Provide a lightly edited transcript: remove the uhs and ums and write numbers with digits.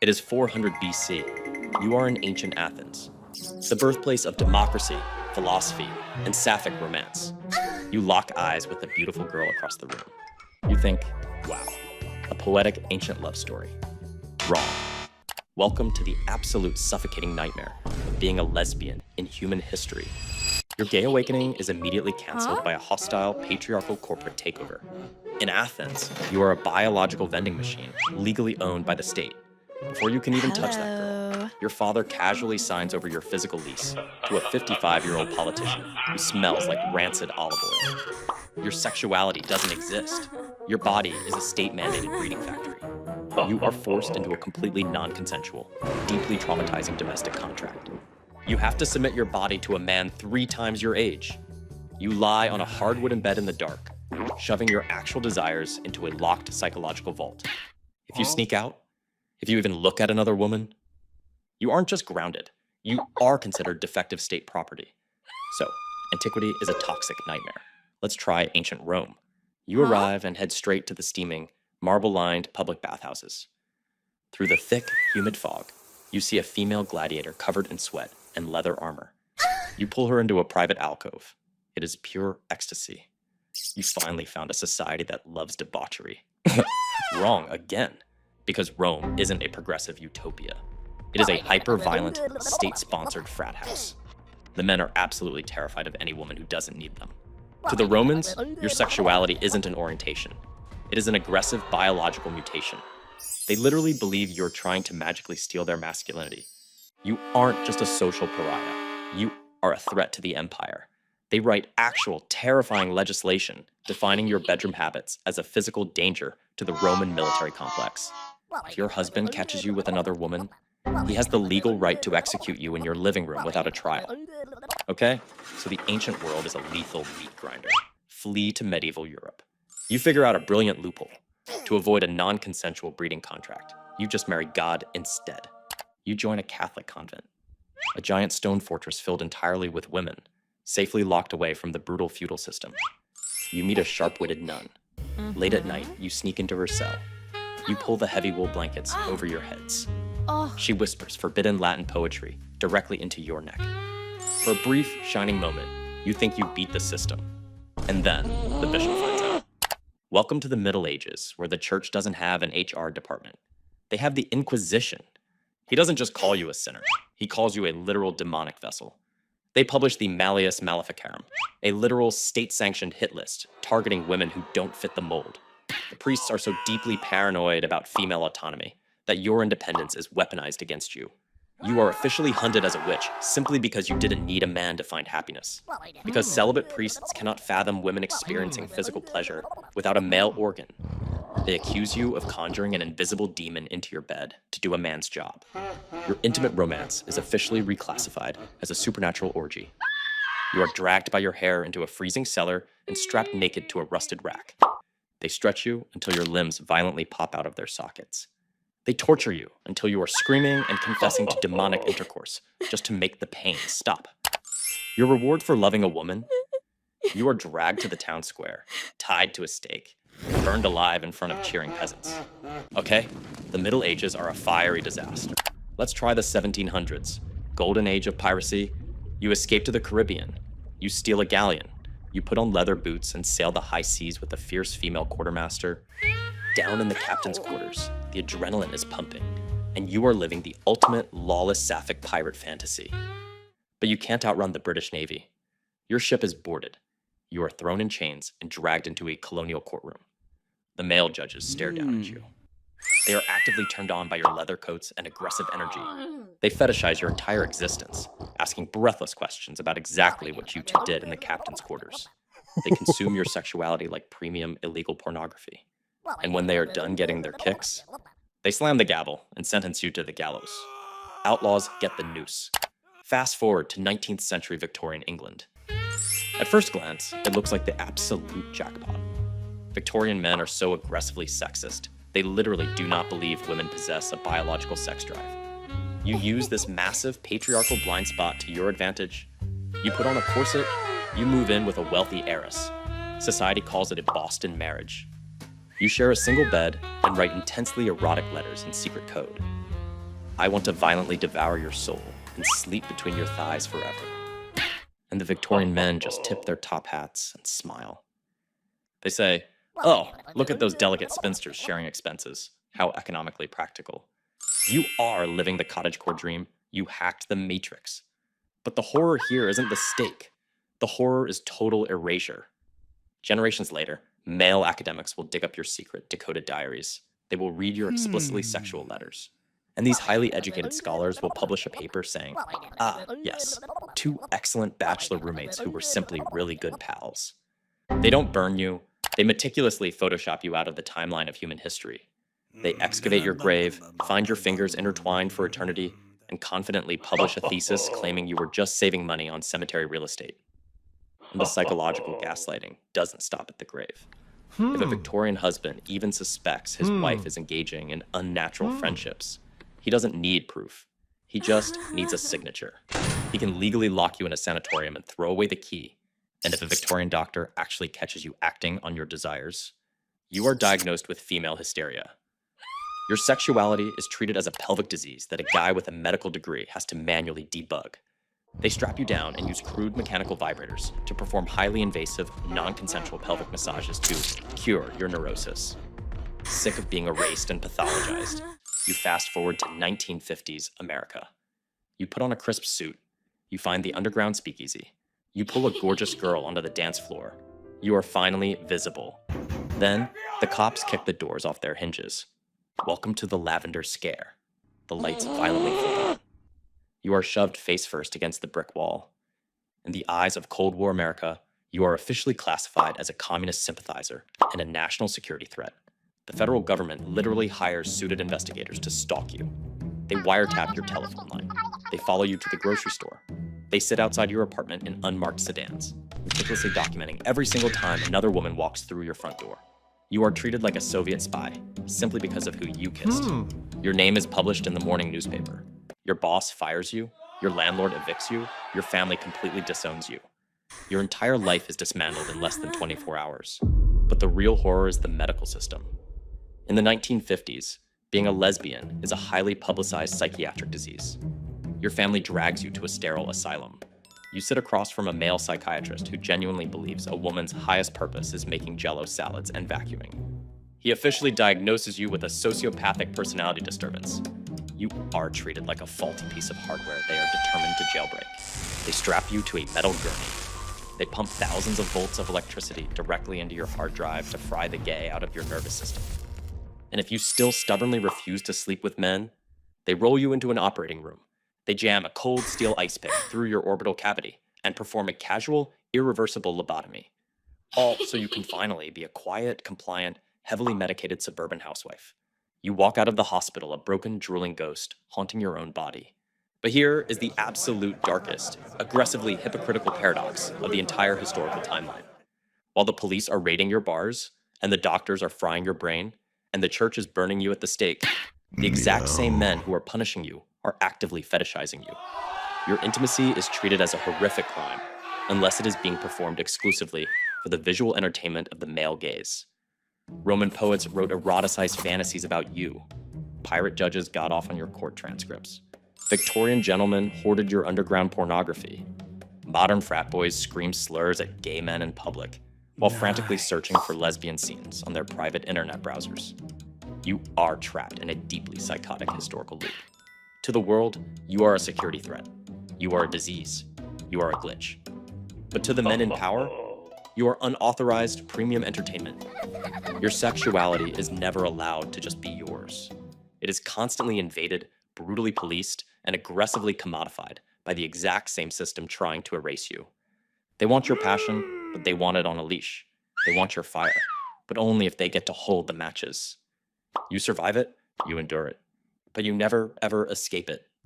It is 400 BC. You are in ancient Athens, the birthplace of democracy, philosophy, and sapphic romance. You lock eyes with a beautiful girl across the room. You think, wow, a poetic ancient love story. Wrong. Welcome to the absolute suffocating nightmare of being a lesbian in human history. Your gay awakening is immediately canceled by a hostile, patriarchal corporate takeover. In Athens, you are a biological vending machine, legally owned by the state. Before you can even touch that girl, your father casually signs over your physical lease to a 55-year-old politician who smells like rancid olive oil. Your sexuality doesn't exist. Your body is a state-mandated breeding factory. You are forced into a completely non-consensual, deeply traumatizing domestic contract. You have to submit your body to a man 3 times your age. You lie on a hard wooden bed in the dark, shoving your actual desires into a locked psychological vault. If you sneak out, if you even look at another woman, you aren't just grounded, you are considered defective state property. So, antiquity is a toxic nightmare. Let's try ancient Rome. You arrive and head straight to the steaming, marble-lined public bathhouses. Through the thick, humid fog, you see a female gladiator covered in sweat and leather armor. You pull her into a private alcove. It is pure ecstasy. You finally found a society that loves debauchery. Wrong again. Because Rome isn't a progressive utopia. It is a hyper-violent, state-sponsored frat house. The men are absolutely terrified of any woman who doesn't need them. To the Romans, your sexuality isn't an orientation. It is an aggressive biological mutation. They literally believe you're trying to magically steal their masculinity. You aren't just a social pariah. You are a threat to the empire. They write actual, terrifying legislation defining your bedroom habits as a physical danger to the Roman military complex. If your husband catches you with another woman, he has the legal right to execute you in your living room without a trial. Okay? So the ancient world is a lethal meat grinder. Flee to medieval Europe. You figure out a brilliant loophole. To avoid a non-consensual breeding contract, you just marry God instead. You join a Catholic convent. A giant stone fortress filled entirely with women, safely locked away from the brutal feudal system. You meet a sharp-witted nun. Late at night, you sneak into her cell. You pull the heavy wool blankets over your heads. She whispers forbidden Latin poetry directly into your neck. For a brief, shining moment, you think you beat the system. And then, the bishop finds out. Welcome to the Middle Ages, where the church doesn't have an HR department. They have the Inquisition. He doesn't just call you a sinner. He calls you a literal demonic vessel. They publish the Malleus Maleficarum, a literal state-sanctioned hit list targeting women who don't fit the mold. The priests are so deeply paranoid about female autonomy that your independence is weaponized against you. You are officially hunted as a witch simply because you didn't need a man to find happiness. Because celibate priests cannot fathom women experiencing physical pleasure without a male organ. They accuse you of conjuring an invisible demon into your bed to do a man's job. Your intimate romance is officially reclassified as a supernatural orgy. You are dragged by your hair into a freezing cellar and strapped naked to a rusted rack. They stretch you until your limbs violently pop out of their sockets. They torture you until you are screaming and confessing to demonic intercourse just to make the pain stop. Your reward for loving a woman? You are dragged to the town square, tied to a stake, burned alive in front of cheering peasants. Okay, the Middle Ages are a fiery disaster. Let's try the 1700s. Golden age of piracy. You escape to the Caribbean. You steal a galleon. You put on leather boots and sail the high seas with a fierce female quartermaster. Down in the captain's quarters, the adrenaline is pumping, and you are living the ultimate lawless sapphic pirate fantasy. But you can't outrun the British Navy. Your ship is boarded. You are thrown in chains and dragged into a colonial courtroom. The male judges stare down at you. They are actively turned on by your leather coats and aggressive energy. They fetishize your entire existence, asking breathless questions about exactly what you two did in the captain's quarters. They consume your sexuality like premium illegal pornography. And when they are done getting their kicks, they slam the gavel and sentence you to the gallows. Outlaws get the noose. Fast forward to 19th century Victorian England. At first glance, it looks like the absolute jackpot. Victorian men are so aggressively sexist, they literally do not believe women possess a biological sex drive. You use this massive patriarchal blind spot to your advantage. You put on a corset, you move in with a wealthy heiress. Society calls it a Boston marriage. You share a single bed and write intensely erotic letters in secret code. I want to violently devour your soul and sleep between your thighs forever. And the Victorian men just tip their top hats and smile. They say, oh, look at those delicate spinsters sharing expenses. How economically practical. You are living the cottagecore dream. You hacked the matrix. But the horror here isn't the stake. The horror is total erasure. Generations later, male academics will dig up your secret, decoded diaries. They will read your explicitly sexual letters. And these highly educated scholars will publish a paper saying, ah, yes, two excellent bachelor roommates who were simply really good pals. They don't burn you. They meticulously Photoshop you out of the timeline of human history. They excavate your grave, find your fingers intertwined for eternity, and confidently publish a thesis claiming you were just saving money on cemetery real estate. And the psychological gaslighting doesn't stop at the grave. If a Victorian husband even suspects his wife is engaging in unnatural friendships, he doesn't need proof. He just needs a signature. He can legally lock you in a sanatorium and throw away the key. And if a Victorian doctor actually catches you acting on your desires, you are diagnosed with female hysteria. Your sexuality is treated as a pelvic disease that a guy with a medical degree has to manually debug. They strap you down and use crude mechanical vibrators to perform highly invasive, non-consensual pelvic massages to cure your neurosis. Sick of being erased and pathologized, you fast forward to 1950s America. You put on a crisp suit. You find the underground speakeasy. You pull a gorgeous girl onto the dance floor. You are finally visible. Then, the cops kick the doors off their hinges. Welcome to the Lavender Scare. The lights violently flip on. You are shoved face first against the brick wall. In the eyes of Cold War America, you are officially classified as a communist sympathizer and a national security threat. The federal government literally hires suited investigators to stalk you. They wiretap your telephone line. They follow you to the grocery store. They sit outside your apartment in unmarked sedans, meticulously documenting every single time another woman walks through your front door. You are treated like a Soviet spy, simply because of who you kissed. Your name is published in the morning newspaper. Your boss fires you, your landlord evicts you, your family completely disowns you. Your entire life is dismantled in less than 24 hours. But the real horror is the medical system. In the 1950s, being a lesbian is a highly publicized psychiatric disease. Your family drags you to a sterile asylum. You sit across from a male psychiatrist who genuinely believes a woman's highest purpose is making Jell-O salads and vacuuming. He officially diagnoses you with a sociopathic personality disturbance. You are treated like a faulty piece of hardware they are determined to jailbreak. They strap you to a metal gurney. They pump thousands of volts of electricity directly into your hard drive to fry the gay out of your nervous system. And if you still stubbornly refuse to sleep with men, they roll you into an operating room. They jam a cold steel ice pick through your orbital cavity and perform a casual, irreversible lobotomy. All so you can finally be a quiet, compliant, heavily medicated suburban housewife. You walk out of the hospital a broken, drooling ghost, haunting your own body. But here is the absolute darkest, aggressively hypocritical paradox of the entire historical timeline. While the police are raiding your bars, and the doctors are frying your brain, and the church is burning you at the stake, the exact same men who are punishing you are actively fetishizing you. Your intimacy is treated as a horrific crime, unless it is being performed exclusively for the visual entertainment of the male gaze. Roman poets wrote eroticized fantasies about you. Pirate judges got off on your court transcripts. Victorian gentlemen hoarded your underground pornography. Modern frat boys scream slurs at gay men in public, while frantically searching for lesbian scenes on their private internet browsers. You are trapped in a deeply psychotic historical loop. To the world, you are a security threat. You are a disease. You are a glitch. But to the men in power, you are unauthorized premium entertainment. Your sexuality is never allowed to just be yours. It is constantly invaded, brutally policed, and aggressively commodified by the exact same system trying to erase you. They want your passion, but they want it on a leash. They want your fire, but only if they get to hold the matches. You survive it, you endure it, but you never, ever escape it.